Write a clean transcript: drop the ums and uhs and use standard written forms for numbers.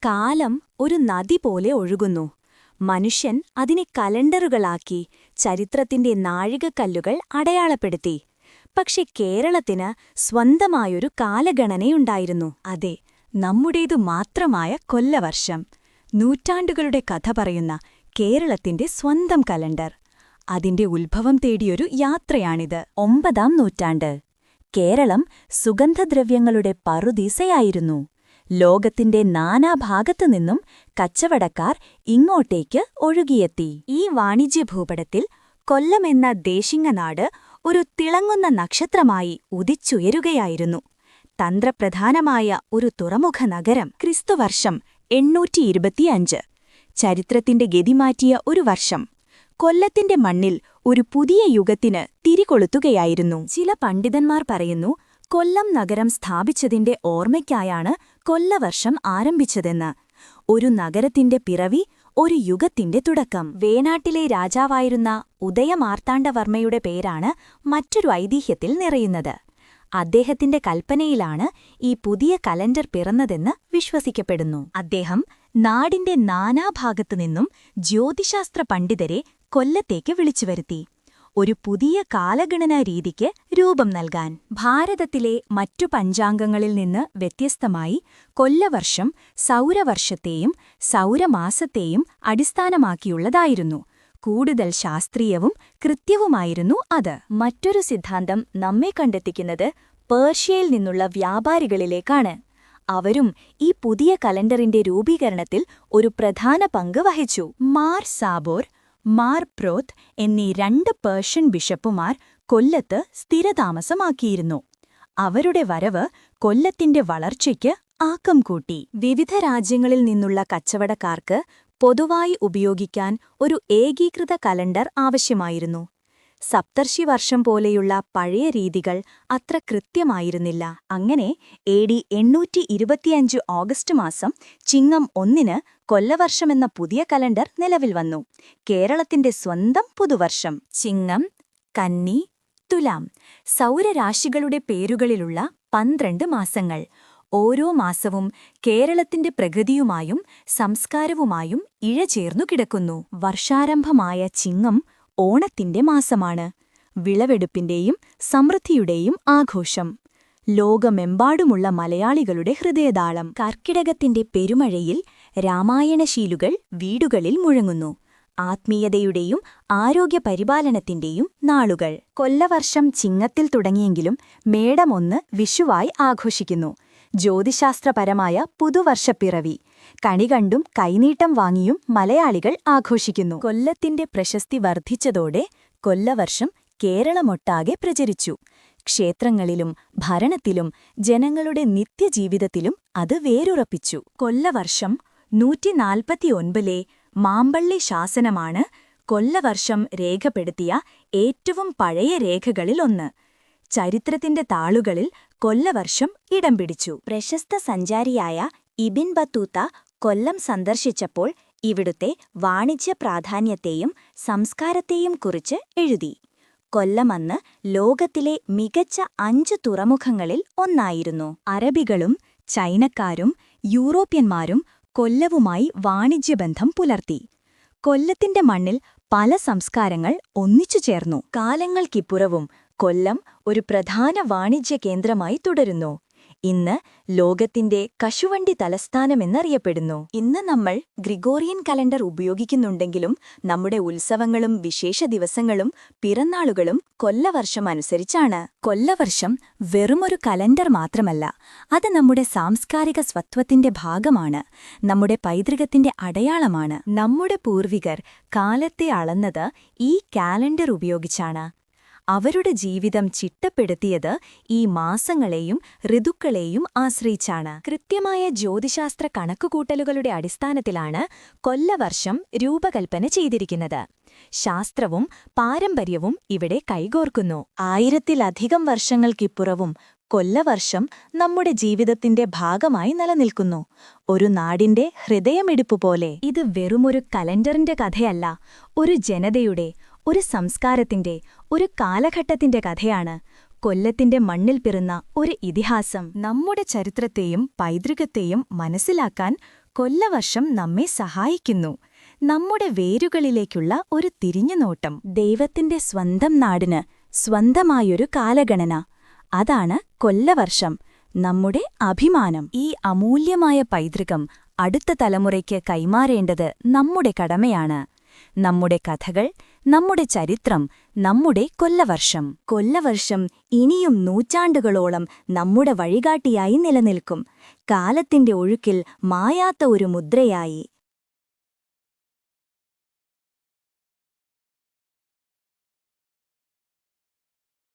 കാലം ഒരു നദി പോലെ ഒഴുകുന്നു. മനുഷ്യൻ അതിനെ കലണ്ടറുകളാക്കി ചരിത്രത്തിന്റെ നാഴികക്കല്ലുകൾ അടയാളപ്പെടുത്തി. പക്ഷെ കേരളത്തിന് സ്വന്തമായൊരു കാലഗണനയുണ്ടായിരുന്നു. അതെ, നമ്മുടേതു മാത്രമായ കൊല്ലവർഷം. നൂറ്റാണ്ടുകളുടെ കഥ പറയുന്ന കേരളത്തിന്റെ സ്വന്തം കലണ്ടർ. അതിന്റെ ഉത്ഭവം തേടിയൊരു യാത്രയാണിത്. 9-ാം നൂറ്റാണ്ട്. കേരളം സുഗന്ധദ്രവ്യങ്ങളുടെ പറുദീസയായിരുന്നു. ലോകത്തിന്റെ നാനാഭാഗത്തുനിന്നും കച്ചവടക്കാർ ഇങ്ങോട്ടേക്ക് ഒഴുകിയെത്തി. ഈ വാണിജ്യഭൂപടത്തിൽ കൊല്ലമെന്ന ദേശിങ്ങനാട് ഒരു തിളങ്ങുന്ന നക്ഷത്രമായി ഉദിച്ചുയരുകയായിരുന്നു. തന്ത്രപ്രധാനമായ ഒരു തുറമുഖ നഗരം. ക്രിസ്തുവർഷം 825. ചരിത്രത്തിന്റെ ഗതിമാറ്റിയ ഒരു വർഷം. കൊല്ലത്തിന്റെ മണ്ണിൽ ഒരു പുതിയ യുഗത്തിന് തിരികൊളുത്തുകയായിരുന്നു. ചില പണ്ഡിതന്മാർ പറയുന്നു, കൊല്ലം നഗരം സ്ഥാപിച്ചതിന്റെ ഓർമ്മയ്ക്കായാണ് കൊല്ലവർഷം ആരംഭിച്ചതെന്ന്. ഒരു നഗരത്തിന്റെ പിറവി, ഒരു യുഗത്തിന്റെ തുടക്കം. വേണാട്ടിലെ രാജാവായിരുന്ന ഉദയമാർത്താണ്ഡവർമ്മയുടെ പേരാണ് മറ്റൊരു ഐതിഹ്യത്തിൽ നിറയുന്നത്. അദ്ദേഹത്തിന്റെ കൽപ്പനയിലാണ് ഈ പുതിയ കലണ്ടർ പിറന്നതെന്ന് വിശ്വസിക്കപ്പെടുന്നു. അദ്ദേഹം നാടിന്റെ നാനാഭാഗത്തുനിന്നും ജ്യോതിശാസ്ത്ര പണ്ഡിതരെ കൊല്ലത്തേക്ക് വിളിച്ചുവരുത്തി, ഒരു പുതിയ കാലഗണനാ രീതിക്ക് രൂപം നൽകാൻ. ഭാരതത്തിലെ മറ്റു പഞ്ചാംഗങ്ങളിൽ നിന്ന് വ്യത്യസ്തമായി കൊല്ലവർഷം സൗരവർഷത്തെയും സൗരമാസത്തെയും അടിസ്ഥാനമാക്കിയുള്ളതായിരുന്നു. കൂടുതൽ ശാസ്ത്രീയവും കൃത്യവുമായിരുന്നു അത്. മറ്റൊരു സിദ്ധാന്തം നമ്മെ കണ്ടെത്തിക്കുന്നത് പേർഷ്യയിൽ നിന്നുള്ള വ്യാപാരികളിലേക്കാണ്. അവരും ഈ പുതിയ കലണ്ടറിന്റെ രൂപീകരണത്തിൽ ഒരു പ്രധാന പങ്ക് വഹിച്ചു. മാർ സാബോർ, മാർ പ്രോത്ത് എന്നീ 2 പേർഷ്യൻ ബിഷപ്പുമാർ കൊല്ലത്ത് സ്ഥിരതാമസമാക്കിയിരുന്നു. അവരുടെ വരവ് കൊല്ലത്തിന്റെ വളർച്ചയ്ക്ക് ആക്കം കൂട്ടി. വിവിധ രാജ്യങ്ങളിൽ നിന്നുള്ള കച്ചവടക്കാർക്ക് പൊതുവായി ഉപയോഗിക്കാൻ ഒരു ഏകീകൃത കലണ്ടർ ആവശ്യമായിരുന്നു. സപ്തർഷിവർഷം പോലെയുള്ള പഴയ രീതികൾ അത്ര കൃത്യമായിരുന്നില്ല. അങ്ങനെ AD 825 ഓഗസ്റ്റ് മാസം ചിങ്ങം 1-ന് കൊല്ലവർഷമെന്ന പുതിയ കലണ്ടർ നിലവിൽ വന്നു. കേരളത്തിന്റെ സ്വന്തം പുതുവർഷം. ചിങ്ങം, കന്നി, തുലാം സൗരരാശികളുടെ പേരുകളിലുള്ള 12 മാസങ്ങൾ. ഓരോ മാസവും കേരളത്തിന്റെ പ്രകൃതിയുമായും സംസ്കാരവുമായും ഇഴചേർന്നു കിടക്കുന്നു. വർഷാരംഭമായ ചിങ്ങം ഓണത്തിന്റെ മാസമാണ്. വിളവെടുപ്പിന്റെയും സമൃദ്ധിയുടെയും ആഘോഷം. ലോകമെമ്പാടുമുള്ള മലയാളികളുടെ ഹൃദയതാളം. കർക്കിടകത്തിന്റെ പെരുമഴയിൽ രാമായണശീലുകൾ വീടുകളിൽ മുഴങ്ങുന്നു. ആത്മീയതയുടെയും ആരോഗ്യപരിപാലനത്തിന്റെയും നാളുകൾ. കൊല്ലവർഷം ചിങ്ങത്തിൽ തുടങ്ങിയെങ്കിലും മേടം 1 വിഷുവായി ആഘോഷിക്കുന്നു. ജ്യോതിശാസ്ത്രപരമായ പുതുവർഷപ്പിറവി. കണികണ്ടും കൈനീട്ടം വാങ്ങിയും മലയാളികൾ ആഘോഷിക്കുന്നു. കൊല്ലത്തിന്റെ പ്രശസ്തി വർദ്ധിച്ചതോടെ കൊല്ലവർഷം കേരളമൊട്ടാകെ പ്രചരിച്ചു. ക്ഷേത്രങ്ങളിലും ഭരണത്തിലും ജനങ്ങളുടെ നിത്യജീവിതത്തിലും അത് വേരുറപ്പിച്ചു. കൊല്ലവർഷം 149-ലെ മാമ്പള്ളി ശാസനമാണ് കൊല്ലവർഷം രേഖപ്പെടുത്തിയ ഏറ്റവും പഴയ രേഖകളിലൊന്ന്. ചരിത്രത്തിന്റെ താളുകളിൽ കൊല്ലവർഷം ഇടം പിടിച്ചു. പ്രശസ്ത സഞ്ചാരിയായ ഇബിൻ ബത്തൂത്ത കൊല്ലം സന്ദർശിച്ചപ്പോൾ ഇവിടുത്തെ വാണിജ്യ പ്രാധാന്യത്തെയും സംസ്കാരത്തെയും കുറിച്ച് എഴുതി. കൊല്ലമന്ന് ലോകത്തിലെ മികച്ച 5 തുറമുഖങ്ങളിൽ ഒന്നായിരുന്നു. അറബികളും ചൈനക്കാരും യൂറോപ്യന്മാരും കൊല്ലവുമായി വാണിജ്യബന്ധം പുലർത്തി. കൊല്ലത്തിന്റെ മണ്ണിൽ പല സംസ്കാരങ്ങൾ ഒന്നിച്ചുചേർന്നു. കാലങ്ങൾക്കിപ്പുറവും കൊല്ലം ഒരു പ്രധാന വാണിജ്യ കേന്ദ്രമായി തുടരുന്നു. ഇന്ന് ലോകത്തിന്റെ കശുവണ്ടി തലസ്ഥാനമെന്നറിയപ്പെടുന്നു. ഇന്ന് നമ്മൾ ഗ്രിഗോറിയൻ കലണ്ടർ ഉപയോഗിക്കുന്നുണ്ടെങ്കിലും നമ്മുടെ ഉത്സവങ്ങളും വിശേഷ ദിവസങ്ങളും പിറന്നാളുകളും കൊല്ലവർഷം അനുസരിച്ചാണ്. കൊല്ലവർഷം വെറുമൊരു കലണ്ടർ മാത്രമല്ല, അത് നമ്മുടെ സാംസ്കാരിക സ്വത്വത്തിന്റെ ഭാഗമാണ്, നമ്മുടെ പൈതൃകത്തിന്റെ അടയാളമാണ്. നമ്മുടെ പൂർവികർ കാലത്തെ അളന്നത് ഈ കാലണ്ടർ ഉപയോഗിച്ചാണ്. അവരുടെ ജീവിതം ചിട്ടപ്പെടുത്തിയത് ഈ മാസങ്ങളെയും ഋതുക്കളെയും ആശ്രയിച്ചാണ്. കൃത്യമായ ജ്യോതിശാസ്ത്ര കണക്കുകൂട്ടലുകളുടെ അടിസ്ഥാനത്തിലാണ് കൊല്ലവർഷം രൂപകൽപ്പന ചെയ്തിരിക്കുന്നത്. ശാസ്ത്രവും പാരമ്പര്യവും ഇവിടെ കൈകോർക്കുന്നു. 1000-ലധികം വർഷങ്ങൾക്കിപ്പുറവും കൊല്ലവർഷം നമ്മുടെ ജീവിതത്തിന്റെ ഭാഗമായി നിലനിൽക്കുന്നു. ഒരു നാടിന്റെ ഹൃദയമിടിപ്പു പോലെ. ഇത് വെറുമൊരു കലണ്ടറിന്റെ കഥയല്ല, ഒരു ജനതയുടെ, ഒരു സംസ്കാരത്തിന്റെ, ഒരു കാലഘട്ടത്തിന്റെ കഥയാണ്. കൊല്ലത്തിന്റെ മണ്ണിൽ പിറന്ന ഒരു ഇതിഹാസം. നമ്മുടെ ചരിത്രത്തെയും പൈതൃകത്തെയും മനസ്സിലാക്കാൻ കൊല്ലവർഷം നമ്മെ സഹായിക്കുന്നു. നമ്മുടെ വേരുകളിലേക്കുള്ള ഒരു തിരിഞ്ഞുനോട്ടം. ദൈവത്തിന്റെ സ്വന്തം നാടിന് സ്വന്തമായൊരു കാലഗണന. അതാണ് കൊല്ലവർഷം, നമ്മുടെ അഭിമാനം. ഈ അമൂല്യമായ പൈതൃകം അടുത്ത തലമുറയ്ക്ക് കൈമാറേണ്ടത് നമ്മുടെ കടമയാണ്. നമ്മുടെ കഥകൾ, നമ്മുടെ ചരിത്രം, നമ്മുടെ കൊല്ലവർഷം. കൊല്ലവർഷം ഇനിയും നൂറ്റാണ്ടുകളോളം നമ്മുടെ വഴികാട്ടിയായി നിലനിൽക്കും, കാലത്തിന്റെ ഒഴുക്കിൽ മായാത്ത ഒരു മുദ്രയായി.